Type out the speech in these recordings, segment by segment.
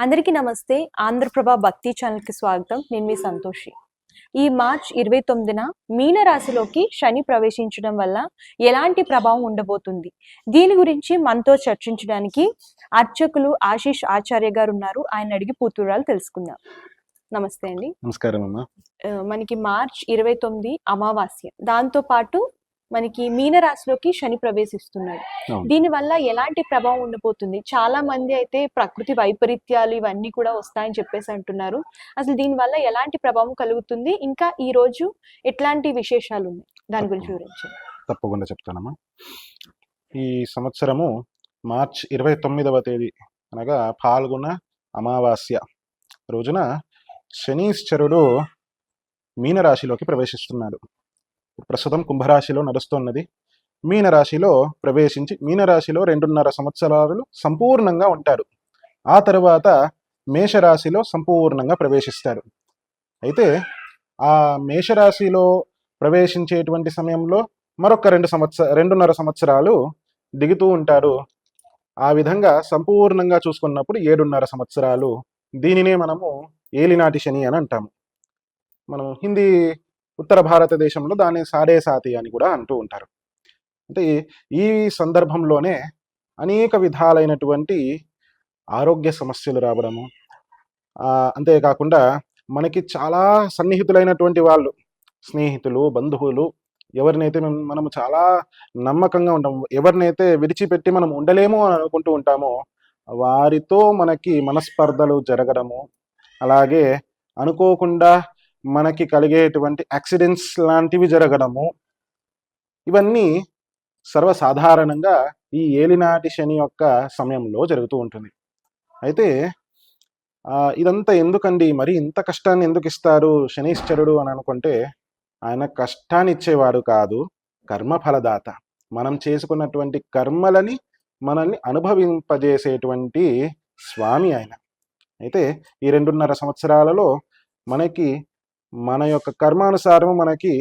అందరికీ నమస్తే. ఆంధ్రప్రభ భక్తి ఛానల్‌కి స్వాగతం. నేను మీ సంతోషి. ఈ మార్చ్ 29న మీన రాశిలోకి శని ప్రవేశించడం వల్ల ఎలాంటి ప్రభావం ఉండబోతుంది? దీని గురించి మనతో చర్చించడానికి అర్చకులు ఆశీష్ ఆచార్య గారు ఉన్నారు. ఆయన అడిగి పూర్తి తెలుసుకుందాం. నమస్తే అండి. నమస్కారం అమ్మా. మనకి మార్చ్ 29 అమావాస్య. దాంతో పాటు మనకి మీన రాశిలోకి శని ప్రవేశిస్తున్నాడు. దీనివల్ల ఎలాంటి ప్రభావం ఉండబోతుంది? చాలా మంది అయితే ప్రకృతి వైపరీత్యాలు ఇవన్నీ కూడా వస్తాయని చెప్పేసి అంటున్నారు. అసలు దీనివల్ల ఎలాంటి ప్రభావం కలుగుతుంది? ఇంకా ఈ రోజు ఎట్లాంటి విశేషాలు ఉన్నాయి? దాని గురించి వివరించండి. తప్పకుండా చెప్తానమ్మా. ఈ సంవత్సరము మార్చ్ 29వ తేదీ అనగా పాల్గొన అమావాస్య రోజున శనీశ్వరుడు మీనరాశిలోకి ప్రవేశిస్తున్నాడు. ప్రస్తుతం కుంభరాశిలో నడుస్తున్నది. మీనరాశిలో ప్రవేశించి మీనరాశిలో 2.5 సంవత్సరాలు సంపూర్ణంగా ఉంటాడు. ఆ తరువాత మేషరాశిలో సంపూర్ణంగా ప్రవేశిస్తాడు. అయితే ఆ మేషరాశిలో ప్రవేశించేటువంటి సమయంలో మరొక 2.5 సంవత్సరాలు దిగుతూ ఉంటాడు. ఆ విధంగా సంపూర్ణంగా చూసుకున్నప్పుడు 7.5 సంవత్సరాలు. దీనినే మనము ఏలినాటి శని అని అంటాము. మనం హిందీ ఉత్తర భారతదేశంలో దాన్ని సాడే సాతి అని కూడా అంటూ ఉంటారు. అంటే ఈ సందర్భంలోనే అనేక విధాలైనటువంటి ఆరోగ్య సమస్యలు రావడము, అంతేకాకుండా మనకి చాలా సన్నిహితులైనటువంటి వాళ్ళు, స్నేహితులు, బంధువులు, ఎవరినైతే మనము చాలా నమ్మకంగా ఉంటాము, ఎవరినైతే విడిచిపెట్టి మనం ఉండలేము అని అనుకుంటూ ఉంటామో వారితో మనకి మనస్పర్ధలు జరగడము, అలాగే అనుకోకుండా మనకి కలిగేటువంటి యాక్సిడెంట్స్ లాంటివి జరగడము, ఇవన్నీ సర్వసాధారణంగా ఈ ఏలినాటి శని యొక్క సమయంలో జరుగుతూ ఉంటుంది. అయితే ఇదంతా ఎందుకండి, మరి ఇంత కష్టాన్ని ఎందుకు ఇస్తారు శనీశ్వరుడు అని అనుకుంటే, ఆయన కష్టాన్ని ఇచ్చేవాడు కాదు, కర్మఫలదాత. మనం చేసుకున్నటువంటి కర్మలని మనల్ని అనుభవింపజేసేటువంటి స్వామి ఆయన. అయితే ఈ 2.5 సంవత్సరాలలో మనకి మన యొక్క కర్మానుసారం మనకి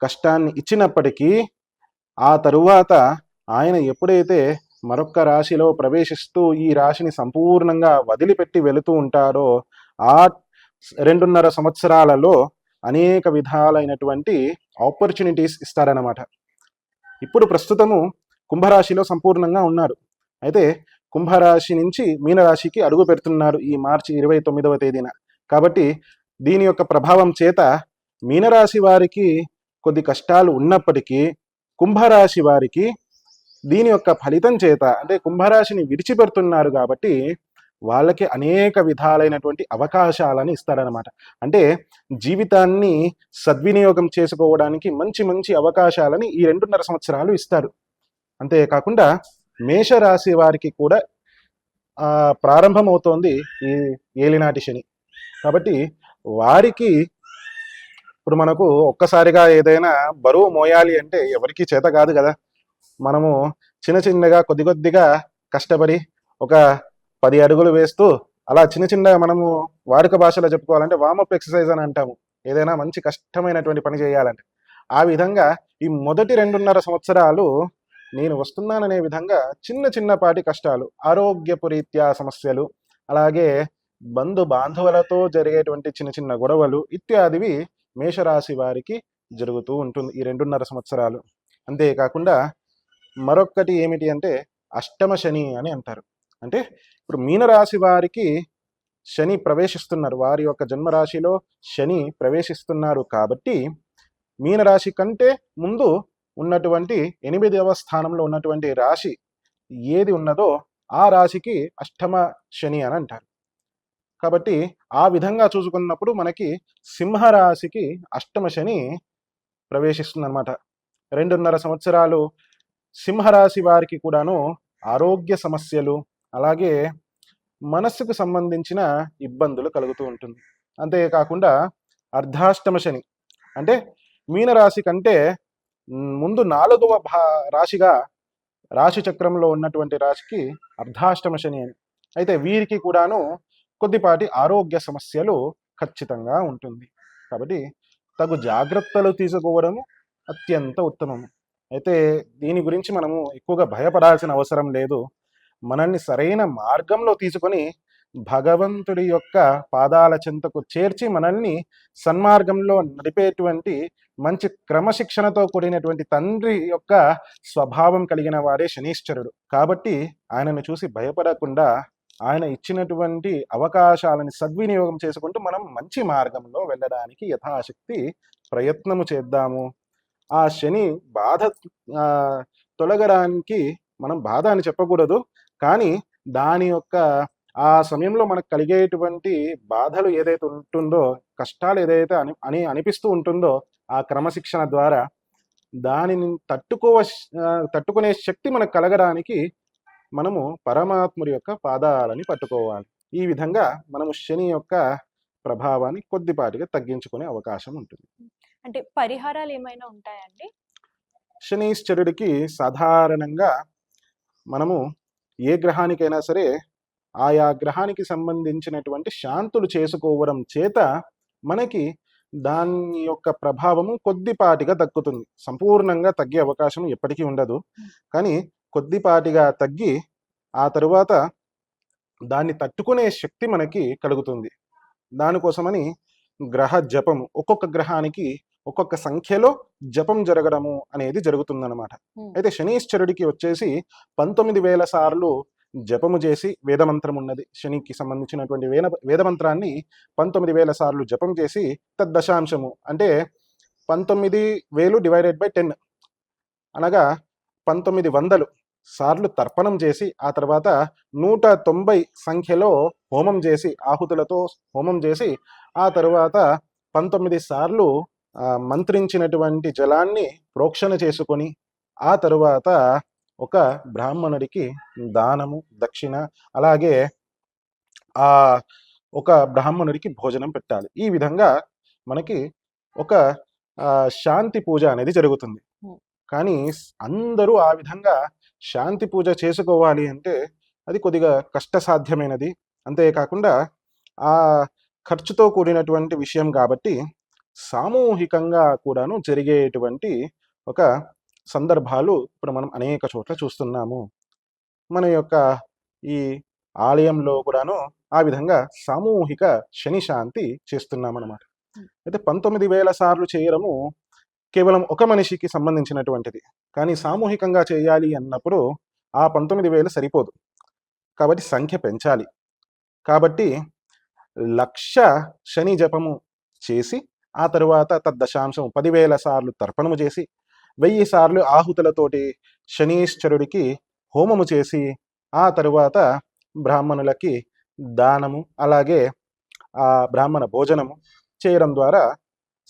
కష్టాన్ని ఇచ్చినప్పటికీ ఆ తరువాత ఆయన ఎప్పుడైతే మరొక రాశిలో ప్రవేశిస్తూ ఈ రాశిని సంపూర్ణంగా వదిలిపెట్టి వెళుతూ ఉంటారో ఆ 2.5 సంవత్సరాలలో అనేక విధాలైనటువంటి ఆపర్చునిటీస్ ఇస్తారన్నమాట. ఇప్పుడు ప్రస్తుతము కుంభరాశిలో సంపూర్ణంగా ఉన్నారు. అయితే కుంభరాశి నుంచి మీనరాశికి అడుగు పెడుతున్నారు ఈ మార్చి 29వ తేదీన. కాబట్టి దీని యొక్క ప్రభావం చేత మీనరాశి వారికి కొద్ది కష్టాలు ఉన్నప్పటికీ కుంభరాశి వారికి దీని యొక్క ఫలితం చేత, అంటే కుంభరాశిని విడిచిపెడుతున్నారు కాబట్టి వాళ్ళకి అనేక విధాలైనటువంటి అవకాశాలను ఇస్తారనమాట. అంటే జీవితాన్ని సద్వినియోగం చేసుకోవడానికి మంచి మంచి అవకాశాలని ఈ 2.5 సంవత్సరాలు ఇస్తారు. అంతేకాకుండా మేషరాశి వారికి కూడా ప్రారంభమవుతోంది ఈ ఏలినాటి శని. కాబట్టి వారికి ఇప్పుడు మనకు ఒక్కసారిగా ఏదైనా బరువు మోయాలి అంటే ఎవరికి చేత కాదు కదా. మనము చిన్నగా కొద్దిగా కష్టపడి ఒక 10 అడుగులు వేస్తూ అలా చిన్న మనము వాడుక భాషలో చెప్పుకోవాలంటే వామప్ ఎక్సర్సైజ్ అని అంటాము, ఏదైనా మంచి కష్టమైనటువంటి పని చేయాలంటే. ఆ విధంగా ఈ మొదటి 2.5 సంవత్సరాలు నేను వస్తున్నాననే విధంగా చిన్నపాటి కష్టాలు, ఆరోగ్యపురీత్యా సమస్యలు, అలాగే బంధు బాంధవులతో జరిగేటువంటి చిన్న గొడవలు ఇత్యాదివి మేషరాశి వారికి జరుగుతూ ఉంటుంది ఈ 2.5 సంవత్సరాలు. అంతేకాకుండా మరొక్కటి ఏమిటి అంటే అష్టమ శని అని అంటారు. అంటే ఇప్పుడు మీనరాశి వారికి శని ప్రవేశిస్తున్నారు, వారి యొక్క జన్మరాశిలో శని ప్రవేశిస్తున్నారు. కాబట్టి మీనరాశి కంటే ముందు ఉన్నటువంటి 8వ స్థానంలో ఉన్నటువంటి రాశి ఏది ఉన్నదో ఆ రాశికి అష్టమ శని అని అంటారు. కాబట్టి ఆ విధంగా చూసుకున్నప్పుడు మనకి సింహరాశికి అష్టమ శని ప్రవేశిస్తుంది అనమాట. 2.5 సంవత్సరాలు సింహరాశి వారికి కూడాను ఆరోగ్య సమస్యలు, అలాగే మనస్సుకు సంబంధించిన ఇబ్బందులు కలుగుతూ ఉంటుంది. అంతేకాకుండా అర్ధాష్టమ శని అంటే మీనరాశి కంటే ముందు 4వ రాశిగా రాశి చక్రంలో ఉన్నటువంటి రాశికి అర్ధాష్టమ శని అని. అయితే వీరికి కూడాను కొద్దిపాటి ఆరోగ్య సమస్యలు ఖచ్చితంగా ఉంటుంది. కాబట్టి తగు జాగ్రత్తలు తీసుకోవడము అత్యంత ఉత్తమము. అయితే దీని గురించి మనము ఎక్కువగా భయపడాల్సిన అవసరం లేదు. మనల్ని సరైన మార్గంలో తీసుకొని భగవంతుడి యొక్క పాదాల చెంతకు చేర్చి మనల్ని సన్మార్గంలో నడిపేటువంటి మంచి క్రమశిక్షణతో కూడినటువంటి తండ్రి యొక్క స్వభావం కలిగిన వాడే శనీశ్వరుడు. కాబట్టి ఆయనను చూసి భయపడకుండా ఆయన ఇచ్చినటువంటి అవకాశాలను సద్వినియోగం చేసుకుంటూ మనం మంచి మార్గంలో వెళ్ళడానికి యథాశక్తి ప్రయత్నము చేద్దాము. ఆ శని బాధ తొలగడానికి మనం బాధ అని చెప్పకూడదు, కానీ దాని యొక్క ఆ సమయంలో మనకు కలిగేటువంటి బాధలు ఏదైతే ఉంటుందో, కష్టాలు ఏదైతే అనిపిస్తూ ఉంటుందో, ఆ క్రమశిక్షణ ద్వారా దానిని తట్టుకునే శక్తి మనకు కలగడానికి మనము పరమాత్ముడి యొక్క పాదాలని పట్టుకోవాలి. ఈ విధంగా మనము శని యొక్క ప్రభావాన్ని కొద్దిపాటిగా తగ్గించుకునే అవకాశం ఉంటుంది. అంటే పరిహారాలు ఏమైనా ఉంటాయండి? శనీశ్వరుడికి సాధారణంగా మనము ఏ గ్రహానికైనా సరే ఆయా గ్రహానికి సంబంధించినటువంటి శాంతులు చేసుకోవడం చేత మనకి దాని యొక్క ప్రభావము కొద్దిపాటిగా తగ్గుతుంది. సంపూర్ణంగా తగ్గే అవకాశం ఎప్పటికీ ఉండదు, కానీ కొద్దిపాటిగా తగ్గి ఆ తరువాత దాన్ని తట్టుకునే శక్తి మనకి కలుగుతుంది. దానికోసమని గ్రహ జపము, ఒక్కొక్క గ్రహానికి ఒక్కొక్క సంఖ్యలో జపం జరగడము అనేది జరుగుతుందన్నమాట. అయితే శనీశ్వరుడికి వచ్చేసి 19,000 సార్లు జపము చేసి, వేదమంత్రం ఉన్నది శనికి సంబంధించినటువంటి వేదమంత్రాన్ని 19,000 సార్లు జపం చేసి తద్దశాంశము అంటే 19,000 డివైడెడ్ బై 10 అనగా 1900 సార్లు తర్పణం చేసి, ఆ తర్వాత 190 సంఖ్యలో హోమం చేసి, ఆహుతులతో హోమం చేసి, ఆ తరువాత 19 సార్లు మంత్రించినటువంటి జలాన్ని ప్రోక్షణ చేసుకొని, ఆ తరువాత ఒక బ్రాహ్మణుడికి దానము, దక్షిణ, అలాగే ఒక బ్రాహ్మణుడికి భోజనం పెట్టాలి. ఈ విధంగా మనకి ఒక శాంతి పూజ అనేది జరుగుతుంది. కానీ అందరూ ఆ విధంగా శాంతి పూజ చేసుకోవాలి అంటే అది కొద్దిగా కష్టసాధ్యమైనది. అంతేకాకుండా ఆ ఖర్చుతో కూడినటువంటి విషయం కాబట్టి సామూహికంగా కూడాను జరిగేటువంటి ఒక సందర్భాలు ఇప్పుడు మనం అనేక చోట్ల చూస్తున్నాము. మన యొక్క ఈ ఆలయంలో కూడాను ఆ విధంగా సామూహిక శని శాంతి చేస్తున్నాం అన్నమాట. అయితే 19,000 సార్లు చేయడము కేవలం ఒక మనిషికి సంబంధించినటువంటిది, కానీ సామూహికంగా చేయాలి అన్నప్పుడు ఆ 19,000 సరిపోదు, కాబట్టి సంఖ్య పెంచాలి. కాబట్టి 1,00,000 శని జపము చేసి, ఆ తరువాత తద్దశాంశం 10,000 సార్లు తర్పణము చేసి, 1000 సార్లు ఆహుతులతోటి శనీశ్వరుడికి హోమము చేసి, ఆ తరువాత బ్రాహ్మణులకి దానము, అలాగే ఆ బ్రాహ్మణ భోజనము చేయడం ద్వారా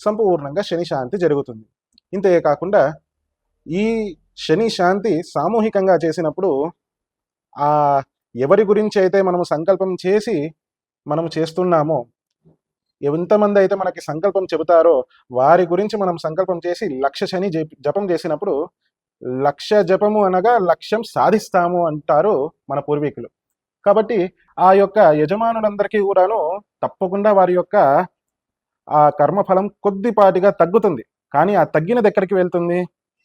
సంపూర్ణంగా శని శాంతి జరుగుతుంది. ఇంతే కాకుండా ఈ శని శాంతి సామూహికంగా చేసినప్పుడు ఎవరి గురించి అయితే మనము సంకల్పం చేసి మనము చేస్తున్నామో, ఎంతమంది అయితే మనకి సంకల్పం చెబుతారో వారి గురించి మనం సంకల్పం చేసి 1,00,000 శని జపం చేసినప్పుడు, 1,00,000 జపము అనగా లక్ష్యం సాధిస్తాము అంటారు మన పూర్వీకులు. కాబట్టి ఆ యొక్క యజమానులందరికీ కూడాను తప్పకుండా వారి యొక్క ఆ కర్మఫలం కొద్దిపాటిగా తగ్గుతుంది. కానీ ఆ తగ్గినది ఎక్కడికి వెళ్తుంది?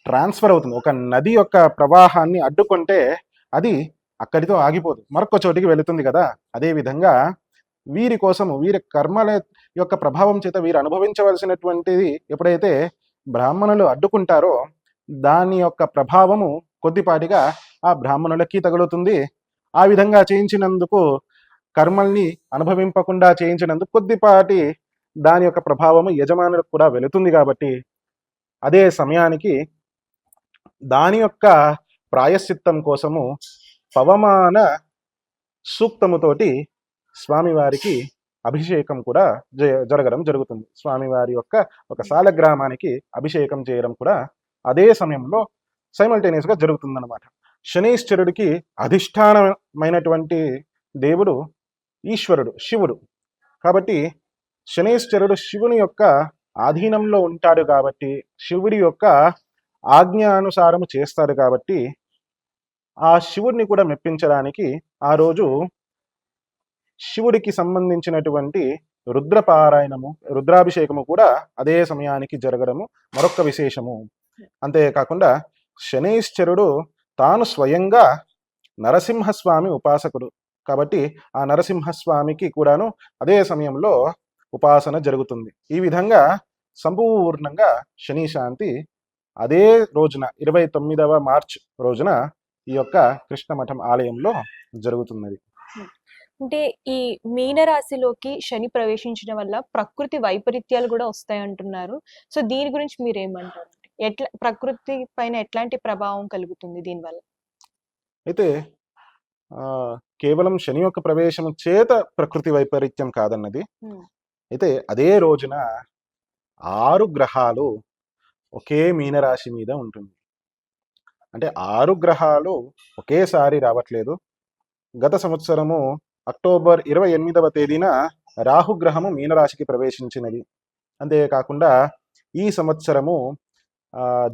ట్రాన్స్ఫర్ అవుతుంది. ఒక నది యొక్క ప్రవాహాన్ని అడ్డుకుంటే అది అక్కడితో ఆగిపోదు, మరొక చోటికి వెళుతుంది కదా. అదేవిధంగా వీరి కోసము, వీరి కర్మల యొక్క ప్రభావం చేత వీరు అనుభవించవలసినటువంటిది ఎప్పుడైతే బ్రాహ్మణులు అడ్డుకుంటారో దాని యొక్క ప్రభావము కొద్దిపాటిగా ఆ బ్రాహ్మణులకి తగులుతుంది. ఆ విధంగా చేయించినందుకు, కర్మల్ని అనుభవింపకుండా చేయించినందుకు కొద్దిపాటి దాని యొక్క ప్రభావము యజమానులకు కూడా వెళుతుంది. కాబట్టి అదే సమయానికి దాని యొక్క ప్రాయశ్చిత్తం కోసము పవమాన సూక్తముతోటి స్వామివారికి అభిషేకం కూడా జరగడం జరుగుతుంది. స్వామివారి యొక్క ఒక సాలగ్రామానికి అభిషేకం చేయడం కూడా అదే సమయంలో సైమల్టేనియస్గా జరుగుతుందన్నమాట. శనీశ్వరుడికి అధిష్టానమైనటువంటి దేవుడు ఈశ్వరుడు, శివుడు. కాబట్టి శనీశ్వరుడు శివుని యొక్క ఆధీనంలో ఉంటాడు కాబట్టి, శివుడి యొక్క ఆజ్ఞానుసారము చేస్తాడు కాబట్టి, ఆ శివుడిని కూడా మెప్పించడానికి ఆ రోజు శివుడికి సంబంధించినటువంటి రుద్రపారాయణము, రుద్రాభిషేకము కూడా అదే సమయానికి జరగడము మరొక విశేషము. అంతేకాకుండా శనీశ్వరుడు తాను స్వయంగా నరసింహస్వామి ఉపాసకుడు కాబట్టి ఆ నరసింహస్వామికి కూడాను అదే సమయంలో ఉపాసన జరుగుతుంది. ఈ విధంగా సంపూర్ణంగా శని శాంతి అదే రోజున 29వ మార్చ్ రోజున ఈ యొక్క కృష్ణమఠం ఆలయంలో జరుగుతున్నది. అంటే ఈ మీనరాశిలోకి శని ప్రవేశించడం వల్ల ప్రకృతి వైపరీత్యాలు కూడా వస్తాయంటున్నారు. సో దీని గురించి మీరేమంటారు? ఎట్లా ప్రకృతి పైన ఎట్లాంటి ప్రభావం కలుగుతుంది దీనివల్ల? అయితే ఆ, కేవలం శని యొక్క ప్రవేశం చేత ప్రకృతి వైపరీత్యం కాదన్నది. హ్మ్. అయితే అదే రోజున 6 గ్రహాలు ఒకే మీనరాశి మీద ఉంటుంది. అంటే 6 గ్రహాలు ఒకేసారి రావట్లేదు. గత సంవత్సరము అక్టోబర్ 28వ తేదీన రాహుగ్రహము మీనరాశికి ప్రవేశించినది. అంతేకాకుండా ఈ సంవత్సరము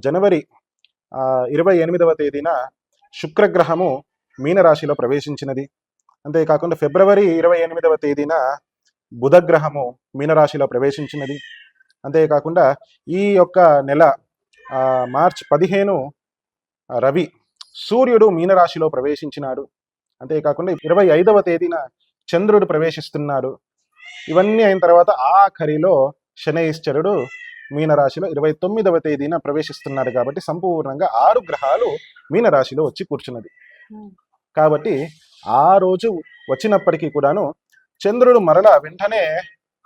జనవరి 28వ తేదీన శుక్రగ్రహము మీనరాశిలో ప్రవేశించినది. అంతేకాకుండా ఫిబ్రవరి 28వ తేదీన బుధగ్రహము మీనరాశిలో ప్రవేశించినది. అంతేకాకుండా ఈ యొక్క నెల మార్చ్ 15 రవి సూర్యుడు మీనరాశిలో ప్రవేశించినాడు. అంతేకాకుండా 25వ తేదీన చంద్రుడు ప్రవేశిస్తున్నాడు. ఇవన్నీ అయిన తర్వాత ఆఖరిలో శనైశ్చరుడు మీనరాశిలో 29వ తేదీన ప్రవేశిస్తున్నాడు. కాబట్టి సంపూర్ణంగా 6 గ్రహాలు మీనరాశిలో వచ్చి కూర్చున్నది. కాబట్టి ఆ రోజు వచ్చినప్పటికీ కూడాను చంద్రుడు మరలా వెంటనే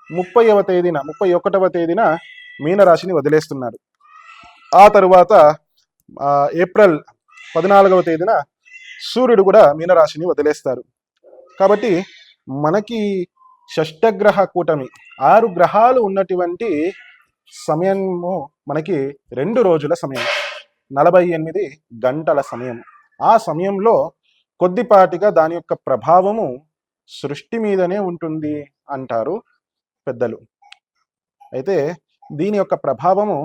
31వ తేదీన మీనరాశిని వదిలేస్తున్నాడు. ఆ తరువాత ఏప్రిల్ 14వ తేదీన సూర్యుడు కూడా మీనరాశిని వదిలేస్తారు. కాబట్టి మనకి షష్టగ్రహ కూటమి 6 గ్రహాలు ఉన్నటువంటి సమయము మనకి 2 రోజుల సమయం, 48 గంటల సమయం. ఆ సమయంలో కొద్దిపాటిగా దాని యొక్క ప్రభావము సృష్టి మీదనే ఉంటుంది అంటారు పెద్దలు. అయితే దీని యొక్క ప్రభావము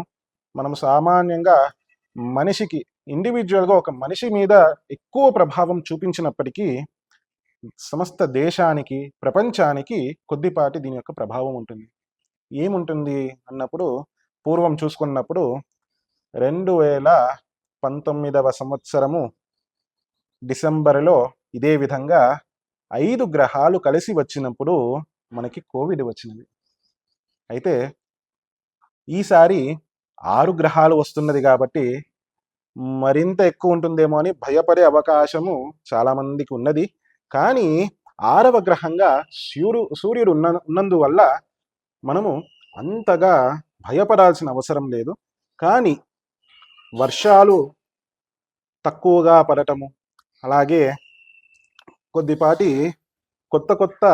మనం సామాన్యంగా మనిషికి ఇండివిజువల్గా ఒక మనిషి మీద ఎక్కువ ప్రభావం చూపించినప్పటికీ సమస్త దేశానికి, ప్రపంచానికి కొద్దిపాటి దీని యొక్క ప్రభావం ఉంటుంది. ఏముంటుంది అన్నప్పుడు పూర్వం చూసుకున్నప్పుడు 2019వ సంవత్సరము డిసెంబర్లో ఇదే విధంగా 5 గ్రహాలు కలిసి వచ్చినప్పుడు మనకి కోవిడ్ వచ్చినది. అయితే ఈసారి 6 గ్రహాలు వస్తున్నది కాబట్టి మరింత ఎక్కువ ఉంటుందేమో అని భయపడే అవకాశము చాలా మందికి ఉన్నది. కానీ 6వ గ్రహంగా సూర్యుడు ఉన్నందువల్ల మనము అంతగా భయపడాల్సిన అవసరం లేదు. కానీ వర్షాలు తక్కువగా పడటము, అలాగే కొద్దిపాటి కొత్త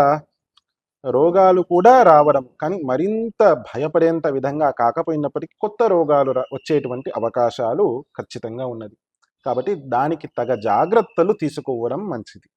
రోగాలు కూడా రావడం, కానీ మరింత భయపడేంత విధంగా కాకపోయినప్పటికీ కొత్త రోగాలు వచ్చేటువంటి అవకాశాలు ఖచ్చితంగా ఉన్నది. కాబట్టి దానికి తగ జాగ్రత్తలు తీసుకోవడం మంచిది.